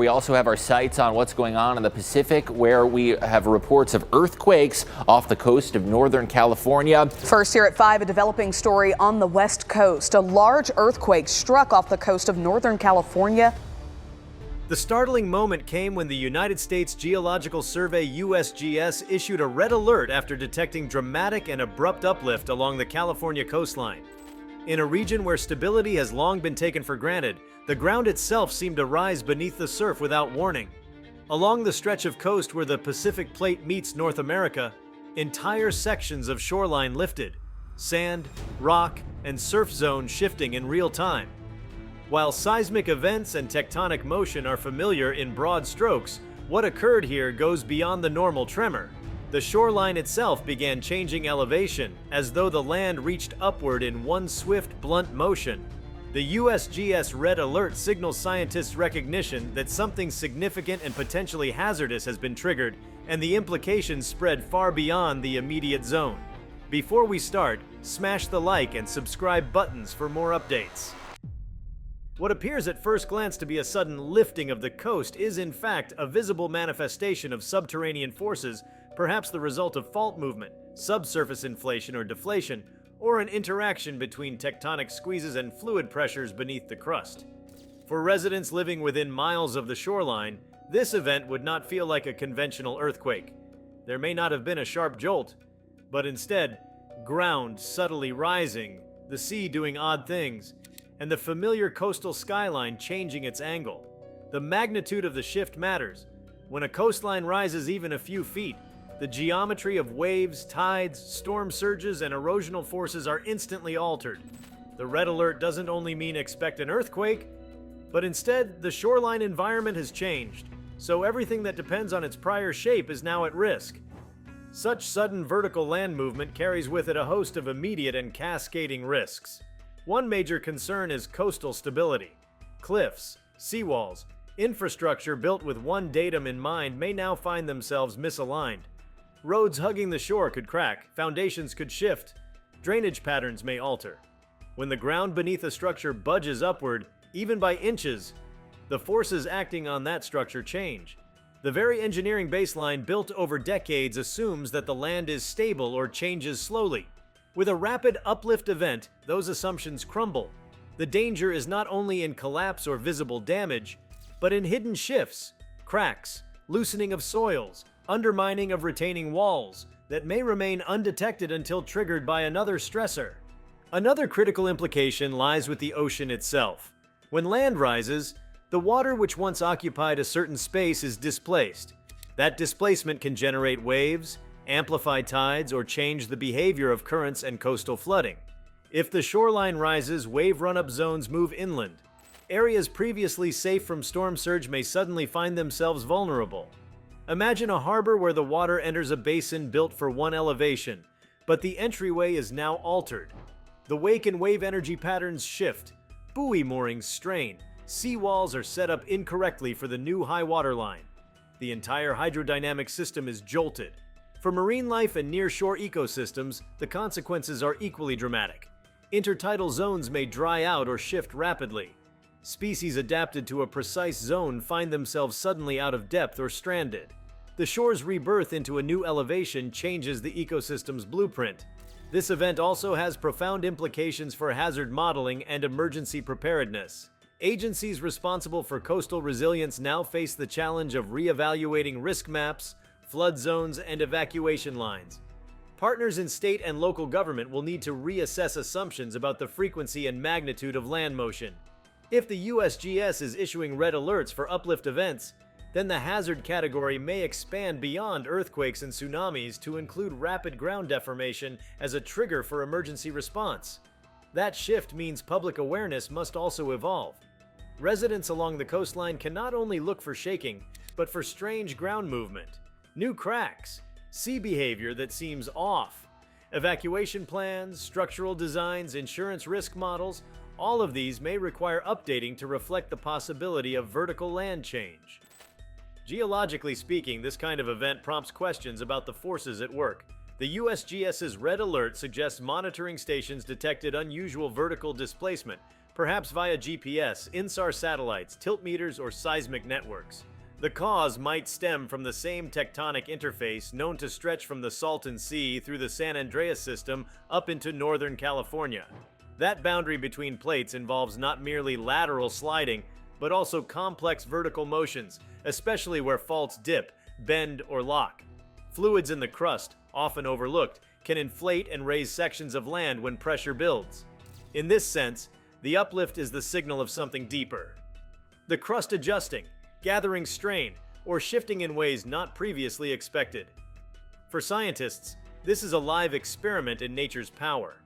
We also have our sights on what's going on in the Pacific, where we have reports of earthquakes off the coast of Northern California. First here at 5, a developing story on the West Coast. A large earthquake struck off the coast of Northern California. The startling moment came when the United States Geological Survey USGS issued a red alert after detecting dramatic and abrupt uplift along the California coastline. In a region where stability has long been taken for granted, the ground itself seemed to rise beneath the surf without warning. Along the stretch of coast where the Pacific Plate meets North America, entire sections of shoreline lifted, sand, rock, and surf zone shifting in real time. While seismic events and tectonic motion are familiar in broad strokes, what occurred here goes beyond the normal tremor. The shoreline itself began changing elevation, as though the land reached upward in one swift, blunt motion. The USGS Red Alert signals scientists' recognition that something significant and potentially hazardous has been triggered, and the implications spread far beyond the immediate zone. Before we start, smash the like and subscribe buttons for more updates. What appears at first glance to be a sudden lifting of the coast is in fact a visible manifestation of subterranean forces, perhaps the result of fault movement, subsurface inflation or deflation, or an interaction between tectonic squeezes and fluid pressures beneath the crust. For residents living within miles of the shoreline, this event would not feel like a conventional earthquake. There may not have been a sharp jolt, but instead, ground subtly rising, the sea doing odd things, and the familiar coastal skyline changing its angle. The magnitude of the shift matters. When a coastline rises even a few feet, the geometry of waves, tides, storm surges, and erosional forces are instantly altered. The red alert doesn't only mean expect an earthquake, but instead the shoreline environment has changed, so everything that depends on its prior shape is now at risk. Such sudden vertical land movement carries with it a host of immediate and cascading risks. One major concern is coastal stability. Cliffs, seawalls, infrastructure built with one datum in mind may now find themselves misaligned. Roads hugging the shore could crack, foundations could shift, drainage patterns may alter. When the ground beneath a structure budges upward, even by inches, the forces acting on that structure change. The very engineering baseline built over decades assumes that the land is stable or changes slowly. With a rapid uplift event, those assumptions crumble. The danger is not only in collapse or visible damage, but in hidden shifts, cracks, loosening of soils, undermining of retaining walls that may remain undetected until triggered by another stressor. Another critical implication lies with the ocean itself. When land rises, the water which once occupied a certain space is displaced. That displacement can generate waves, amplify tides, or change the behavior of currents and coastal flooding. If the shoreline rises, wave run-up zones move inland. Areas previously safe from storm surge may suddenly find themselves vulnerable. Imagine a harbor where the water enters a basin built for one elevation, but the entryway is now altered. The wake and wave energy patterns shift, buoy moorings strain, seawalls are set up incorrectly for the new high water line. The entire hydrodynamic system is jolted. For marine life and near-shore ecosystems, the consequences are equally dramatic. Intertidal zones may dry out or shift rapidly. Species adapted to a precise zone find themselves suddenly out of depth or stranded. The shore's rebirth into a new elevation changes the ecosystem's blueprint. This event also has profound implications for hazard modeling and emergency preparedness. Agencies responsible for coastal resilience now face the challenge of re-evaluating risk maps, flood zones, and evacuation lines. Partners in state and local government will need to reassess assumptions about the frequency and magnitude of land motion. If the USGS is issuing red alerts for uplift events, then the hazard category may expand beyond earthquakes and tsunamis to include rapid ground deformation as a trigger for emergency response. That shift means public awareness must also evolve. Residents along the coastline can not only look for shaking, but for strange ground movement, new cracks, sea behavior that seems off. Evacuation plans, structural designs, insurance risk models, all of these may require updating to reflect the possibility of vertical land change. Geologically speaking, this kind of event prompts questions about the forces at work. The USGS's red alert suggests monitoring stations detected unusual vertical displacement, perhaps via GPS, INSAR satellites, tilt meters, or seismic networks. The cause might stem from the same tectonic interface known to stretch from the Salton Sea through the San Andreas system up into Northern California. That boundary between plates involves not merely lateral sliding, but also complex vertical motions, especially where faults dip, bend, or lock. Fluids in the crust, often overlooked, can inflate and raise sections of land when pressure builds. In this sense, the uplift is the signal of something deeper. The crust adjusting, gathering strain, or shifting in ways not previously expected. For scientists, this is a live experiment in nature's power.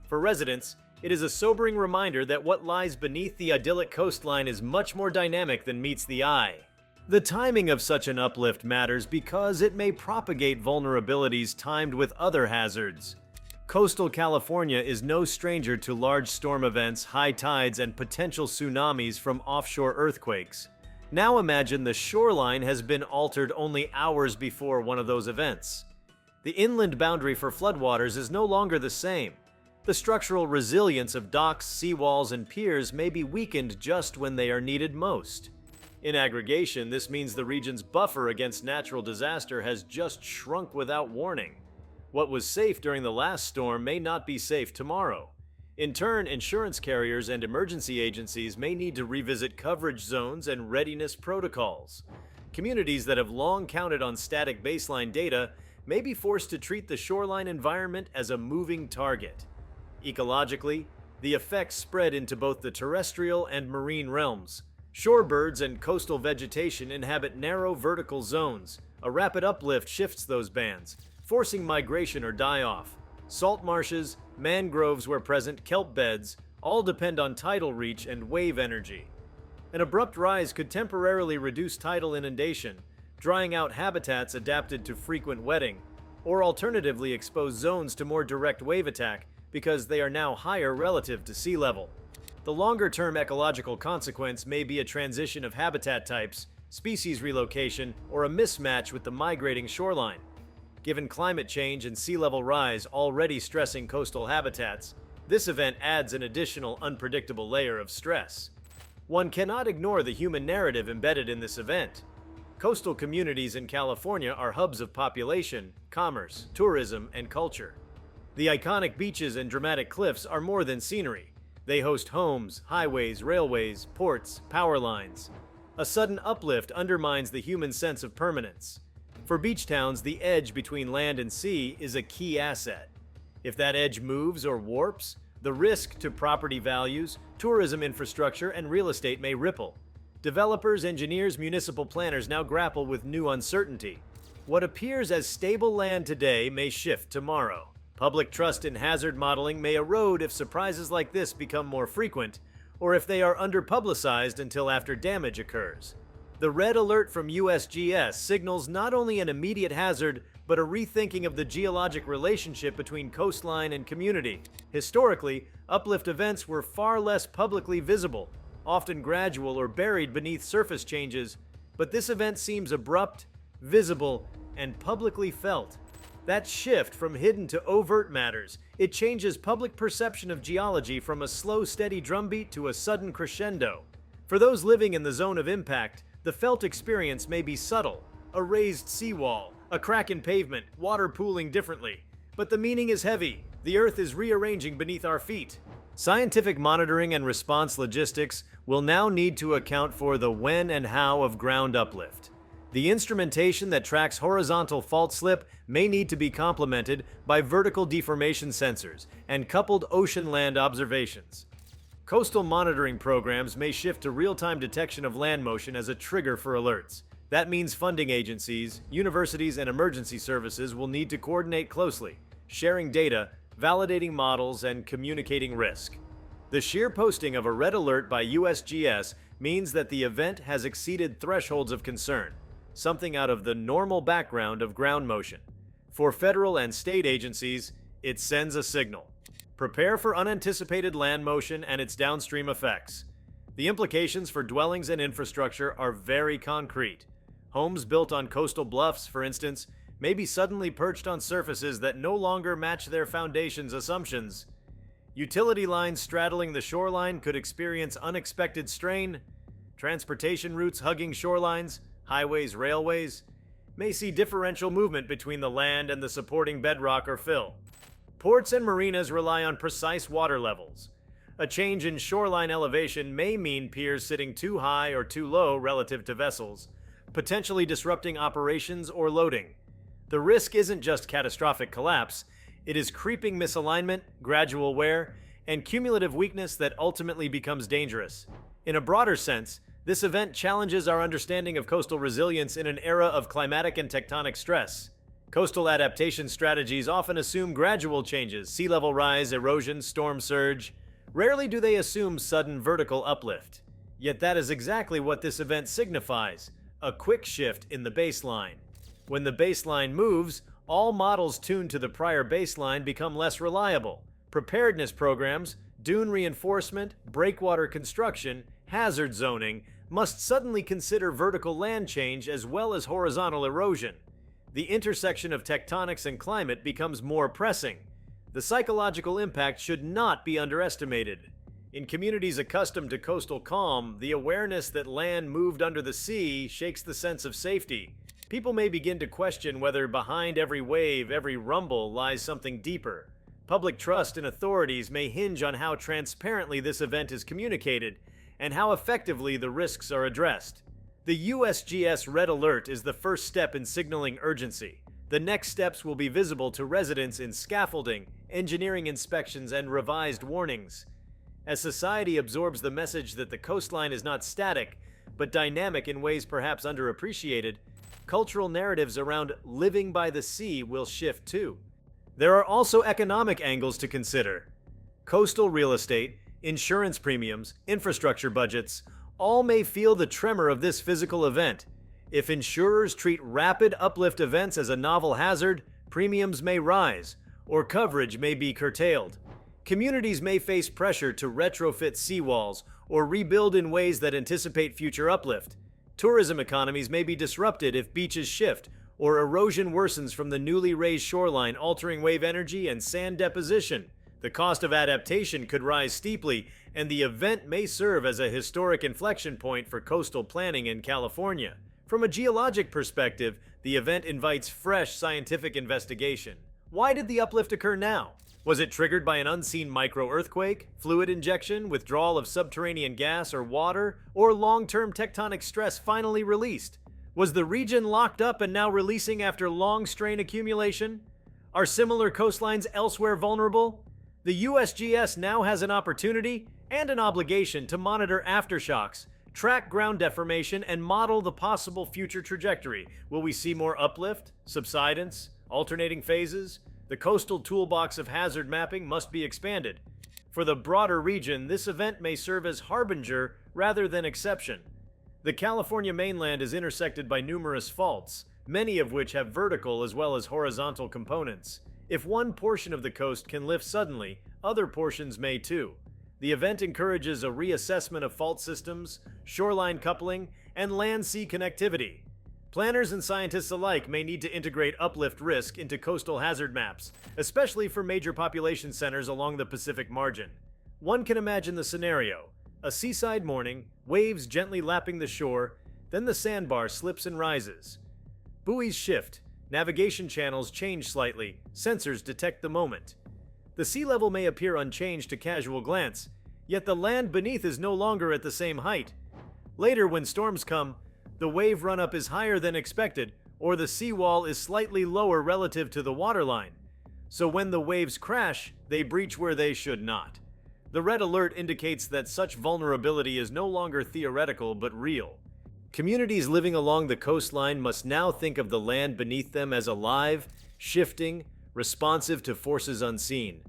For residents, it is a sobering reminder that what lies beneath the idyllic coastline is much more dynamic than meets the eye. The timing of such an uplift matters because it may propagate vulnerabilities timed with other hazards. Coastal California is no stranger to large storm events, high tides, and potential tsunamis from offshore earthquakes. Now imagine the shoreline has been altered only hours before one of those events. The inland boundary for floodwaters is no longer the same. The structural resilience of docks, seawalls, and piers may be weakened just when they are needed most. In aggregation, this means the region's buffer against natural disaster has just shrunk without warning. What was safe during the last storm may not be safe tomorrow. In turn, insurance carriers and emergency agencies may need to revisit coverage zones and readiness protocols. Communities that have long counted on static baseline data may be forced to treat the shoreline environment as a moving target. Ecologically, the effects spread into both the terrestrial and marine realms. Shorebirds and coastal vegetation inhabit narrow vertical zones. A rapid uplift shifts those bands, forcing migration or die-off. Salt marshes, mangroves where present, kelp beds, all depend on tidal reach and wave energy. An abrupt rise could temporarily reduce tidal inundation, drying out habitats adapted to frequent wetting, or alternatively expose zones to more direct wave attack because they are now higher relative to sea level. The longer-term ecological consequence may be a transition of habitat types, species relocation, or a mismatch with the migrating shoreline. Given climate change and sea level rise already stressing coastal habitats, this event adds an additional unpredictable layer of stress. One cannot ignore the human narrative embedded in this event. Coastal communities in California are hubs of population, commerce, tourism, and culture. The iconic beaches and dramatic cliffs are more than scenery. They host homes, highways, railways, ports, power lines. A sudden uplift undermines the human sense of permanence. For beach towns, the edge between land and sea is a key asset. If that edge moves or warps, the risk to property values, tourism infrastructure, and real estate may ripple. Developers, engineers, municipal planners now grapple with new uncertainty. What appears as stable land today may shift tomorrow. Public trust in hazard modeling may erode if surprises like this become more frequent, or if they are underpublicized until after damage occurs. The red alert from USGS signals not only an immediate hazard, but a rethinking of the geologic relationship between coastline and community. Historically, uplift events were far less publicly visible, often gradual or buried beneath surface changes, but this event seems abrupt, visible, and publicly felt. That shift from hidden to overt matters. It changes public perception of geology from a slow, steady drumbeat to a sudden crescendo. For those living in the zone of impact, the felt experience may be subtle. A raised seawall, a crack in pavement, water pooling differently. But the meaning is heavy. The Earth is rearranging beneath our feet. Scientific monitoring and response logistics will now need to account for the when and how of ground uplift. The instrumentation that tracks horizontal fault slip may need to be complemented by vertical deformation sensors and coupled ocean-land observations. Coastal monitoring programs may shift to real-time detection of land motion as a trigger for alerts. That means funding agencies, universities, and emergency services will need to coordinate closely, sharing data, validating models, and communicating risk. The sheer posting of a red alert by USGS means that the event has exceeded thresholds of concern, something out of the normal background of ground motion. For federal and state agencies, it sends a signal. Prepare for unanticipated land motion and its downstream effects. The implications for dwellings and infrastructure are very concrete. Homes built on coastal bluffs, for instance, may be suddenly perched on surfaces that no longer match their foundation's assumptions. Utility lines straddling the shoreline could experience unexpected strain. Transportation routes hugging shorelines, highways, railways, may see differential movement between the land and the supporting bedrock or fill. Ports and marinas rely on precise water levels. A change in shoreline elevation may mean piers sitting too high or too low relative to vessels, potentially disrupting operations or loading. The risk isn't just catastrophic collapse, it is creeping misalignment, gradual wear, and cumulative weakness that ultimately becomes dangerous. In a broader sense, this event challenges our understanding of coastal resilience in an era of climatic and tectonic stress. Coastal adaptation strategies often assume gradual changes, sea level rise, erosion, storm surge. Rarely do they assume sudden vertical uplift. Yet that is exactly what this event signifies, a quick shift in the baseline. When the baseline moves, all models tuned to the prior baseline become less reliable. Preparedness programs, dune reinforcement, breakwater construction, hazard zoning must suddenly consider vertical land change as well as horizontal erosion. The intersection of tectonics and climate becomes more pressing. The psychological impact should not be underestimated. In communities accustomed to coastal calm, the awareness that land moved under the sea shakes the sense of safety. People may begin to question whether behind every wave, every rumble, lies something deeper. Public trust in authorities may hinge on how transparently this event is communicated and how effectively the risks are addressed. The USGS Red Alert is the first step in signaling urgency. The next steps will be visible to residents in scaffolding, engineering inspections, and revised warnings. As society absorbs the message that the coastline is not static, but dynamic in ways perhaps underappreciated, cultural narratives around living by the sea will shift too. There are also economic angles to consider. Coastal real estate, insurance premiums, infrastructure budgets, all may feel the tremor of this physical event. If insurers treat rapid uplift events as a novel hazard, premiums may rise, or coverage may be curtailed. Communities may face pressure to retrofit seawalls or rebuild in ways that anticipate future uplift. Tourism economies may be disrupted if beaches shift or erosion worsens from the newly raised shoreline, altering wave energy and sand deposition. The cost of adaptation could rise steeply, and the event may serve as a historic inflection point for coastal planning in California. From a geologic perspective, the event invites fresh scientific investigation. Why did the uplift occur now? Was it triggered by an unseen micro-earthquake, fluid injection, withdrawal of subterranean gas or water, or long-term tectonic stress finally released? Was the region locked up and now releasing after long strain accumulation? Are similar coastlines elsewhere vulnerable? The USGS now has an opportunity and an obligation to monitor aftershocks, track ground deformation, and model the possible future trajectory. Will we see more uplift, subsidence, alternating phases? The coastal toolbox of hazard mapping must be expanded. For the broader region, this event may serve as harbinger rather than exception. The California mainland is intersected by numerous faults, many of which have vertical as well as horizontal components. If one portion of the coast can lift suddenly, other portions may too. The event encourages a reassessment of fault systems, shoreline coupling, and land-sea connectivity. Planners and scientists alike may need to integrate uplift risk into coastal hazard maps, especially for major population centers along the Pacific margin. One can imagine the scenario: a seaside morning, waves gently lapping the shore, then the sandbar slips and rises. Buoys shift, navigation channels change slightly, sensors detect the moment. The sea level may appear unchanged to casual glance, yet the land beneath is no longer at the same height. Later, when storms come, the wave run-up is higher than expected, or the seawall is slightly lower relative to the waterline. So when the waves crash, they breach where they should not. The red alert indicates that such vulnerability is no longer theoretical but real. Communities living along the coastline must now think of the land beneath them as alive, shifting, responsive to forces unseen.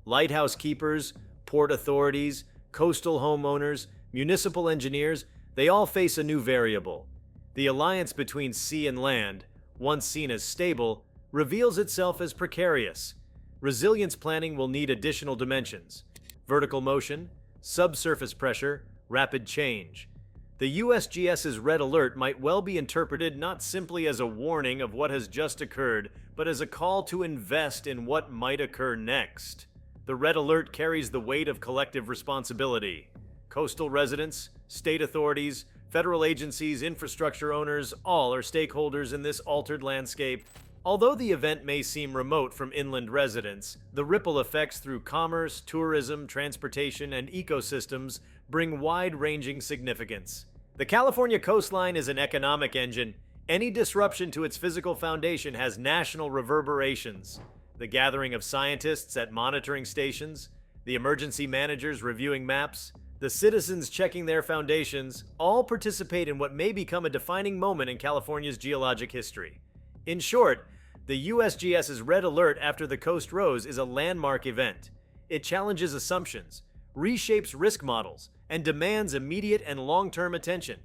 Lighthouse keepers, port authorities, coastal homeowners, municipal engineers, they all face a new variable. The alliance between sea and land, once seen as stable, reveals itself as precarious. Resilience planning will need additional dimensions: vertical motion, subsurface pressure, rapid change. The USGS's red alert might well be interpreted not simply as a warning of what has just occurred, but as a call to invest in what might occur next. the red alert carries the weight of collective responsibility. Coastal residents, state authorities, federal agencies, infrastructure owners, all are stakeholders in this altered landscape. Although the event may seem remote from inland residents, the ripple effects through commerce, tourism, transportation, and ecosystems bring wide-ranging significance. The California coastline is an economic engine. Any disruption to its physical foundation has national reverberations. The gathering of scientists at monitoring stations, the emergency managers reviewing maps, the citizens checking their foundations, all participate in what may become a defining moment in California's geologic history. In short, the USGS's red alert after the coast rose is a landmark event. It challenges assumptions, reshapes risk models, and demands immediate and long-term attention.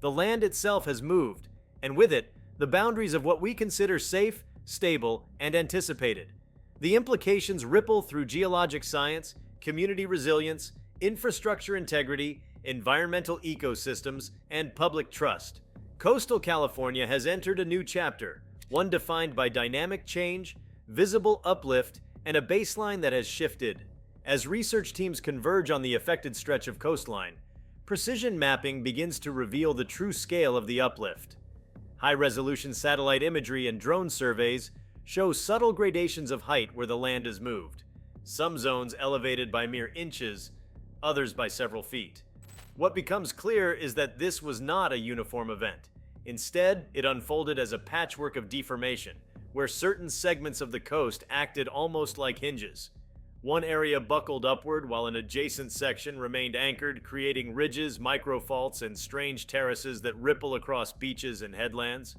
The land itself has moved, and with it, the boundaries of what we consider safe, stable, and anticipated. The implications ripple through geologic science, community resilience, infrastructure integrity, environmental ecosystems, and public trust. Coastal California has entered a new chapter, one defined by dynamic change, visible uplift, and a baseline that has shifted. As research teams converge on the affected stretch of coastline, precision mapping begins to reveal the true scale of the uplift. High-resolution satellite imagery and drone surveys show subtle gradations of height where the land is moved, some zones elevated by mere inches, others by several feet. What becomes clear is that this was not a uniform event. Instead, it unfolded as a patchwork of deformation, where certain segments of the coast acted almost like hinges. One area buckled upward while an adjacent section remained anchored, creating ridges, microfaults, and strange terraces that ripple across beaches and headlands.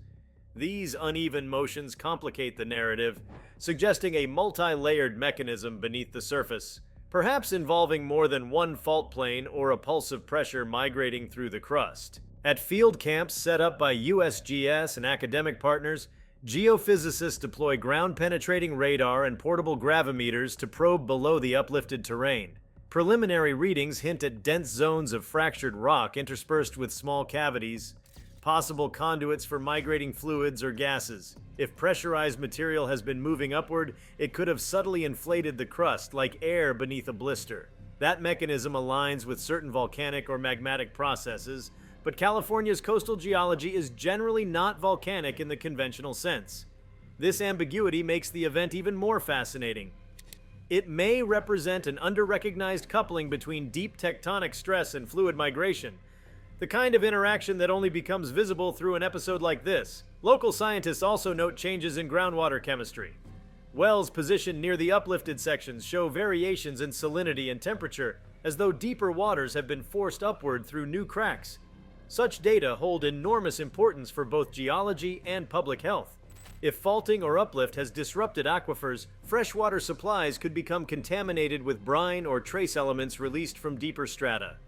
These uneven motions complicate the narrative, suggesting a multi-layered mechanism beneath the surface, perhaps involving more than one fault plane or a pulse of pressure migrating through the crust. At field camps set up by USGS and academic partners, geophysicists deploy ground-penetrating radar and portable gravimeters to probe below the uplifted terrain. Preliminary readings hint at dense zones of fractured rock interspersed with small cavities, possible conduits for migrating fluids or gases. If pressurized material has been moving upward, it could have subtly inflated the crust like air beneath a blister. That mechanism aligns with certain volcanic or magmatic processes, but California's coastal geology is generally not volcanic in the conventional sense. This ambiguity makes the event even more fascinating. It may represent an under-recognized coupling between deep tectonic stress and fluid migration, the kind of interaction that only becomes visible through an episode like this. Local scientists also note changes in groundwater chemistry. Wells positioned near the uplifted sections show variations in salinity and temperature, as though deeper waters have been forced upward through new cracks. Such data hold enormous importance for both geology and public health. If faulting or uplift has disrupted aquifers, freshwater supplies could become contaminated with brine or trace elements released from deeper strata.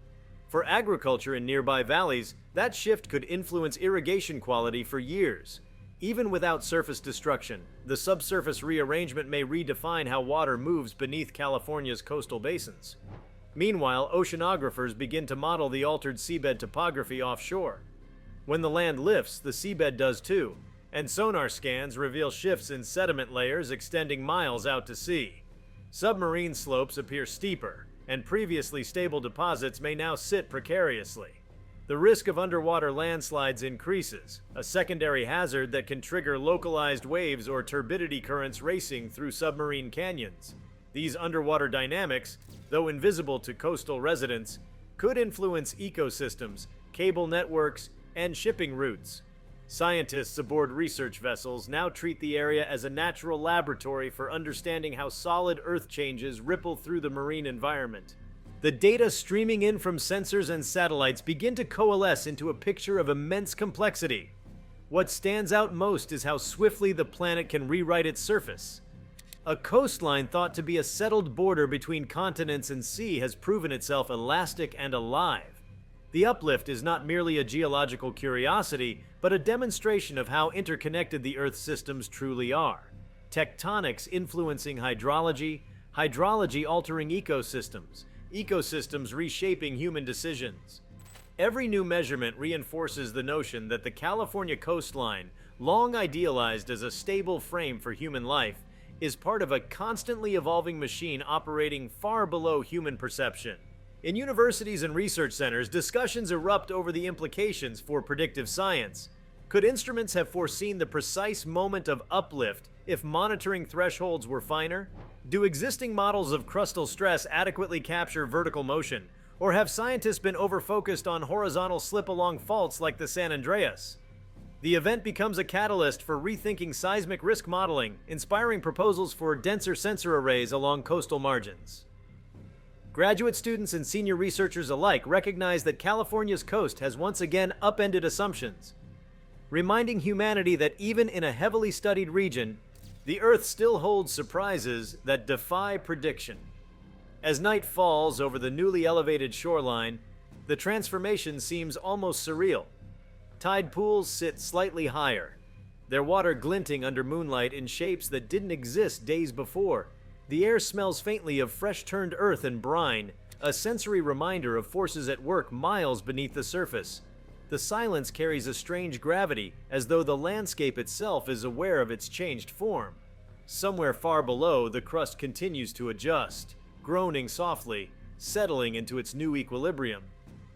For agriculture in nearby valleys, that shift could influence irrigation quality for years. Even without surface destruction, the subsurface rearrangement may redefine how water moves beneath California's coastal basins. Meanwhile, oceanographers begin to model the altered seabed topography offshore. When the land lifts, the seabed does too, and sonar scans reveal shifts in sediment layers extending miles out to sea. Submarine slopes appear steeper, and previously stable deposits may now sit precariously. The risk of underwater landslides increases, a secondary hazard that can trigger localized waves or turbidity currents racing through submarine canyons. These underwater dynamics, though invisible to coastal residents, could influence ecosystems, cable networks, and shipping routes. Scientists aboard research vessels now treat the area as a natural laboratory for understanding how solid Earth changes ripple through the marine environment. The data streaming in from sensors and satellites begin to coalesce into a picture of immense complexity. What stands out most is how swiftly the planet can rewrite its surface. A coastline thought to be a settled border between continents and sea has proven itself elastic and alive. The uplift is not merely a geological curiosity, but a demonstration of how interconnected the Earth's systems truly are. Tectonics influencing hydrology, hydrology altering ecosystems, ecosystems reshaping human decisions. Every new measurement reinforces the notion that the California coastline, long idealized as a stable frame for human life, is part of a constantly evolving machine operating far below human perception. In universities and research centers, discussions erupt over the implications for predictive science. Could instruments have foreseen the precise moment of uplift if monitoring thresholds were finer? Do existing models of crustal stress adequately capture vertical motion? Or have scientists been over-focused on horizontal slip-along faults like the San Andreas? The event becomes a catalyst for rethinking seismic risk modeling, inspiring proposals for denser sensor arrays along coastal margins. Graduate students and senior researchers alike recognize that California's coast has once again upended assumptions, reminding humanity that even in a heavily studied region, the Earth still holds surprises that defy prediction. As night falls over the newly elevated shoreline, the transformation seems almost surreal. Tide pools sit slightly higher, their water glinting under moonlight in shapes that didn't exist days before. The air smells faintly of fresh-turned earth and brine, a sensory reminder of forces at work miles beneath the surface. The silence carries a strange gravity, as though the landscape itself is aware of its changed form. Somewhere far below, the crust continues to adjust, groaning softly, settling into its new equilibrium.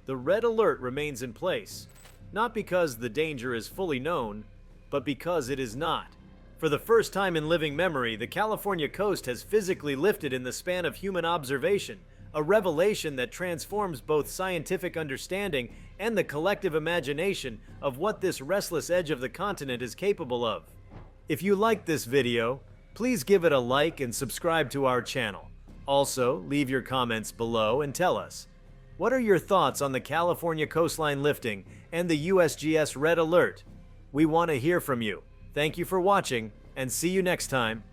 The red alert remains in place, not because the danger is fully known, but because it is not. For the first time in living memory, the California coast has physically lifted in the span of human observation, a revelation that transforms both scientific understanding and the collective imagination of what this restless edge of the continent is capable of. If you liked this video, please give it a like and subscribe to our channel. Also, leave your comments below and tell us, what are your thoughts on the California coastline lifting and the USGS red alert? We want to hear from you. Thank you for watching, and see you next time.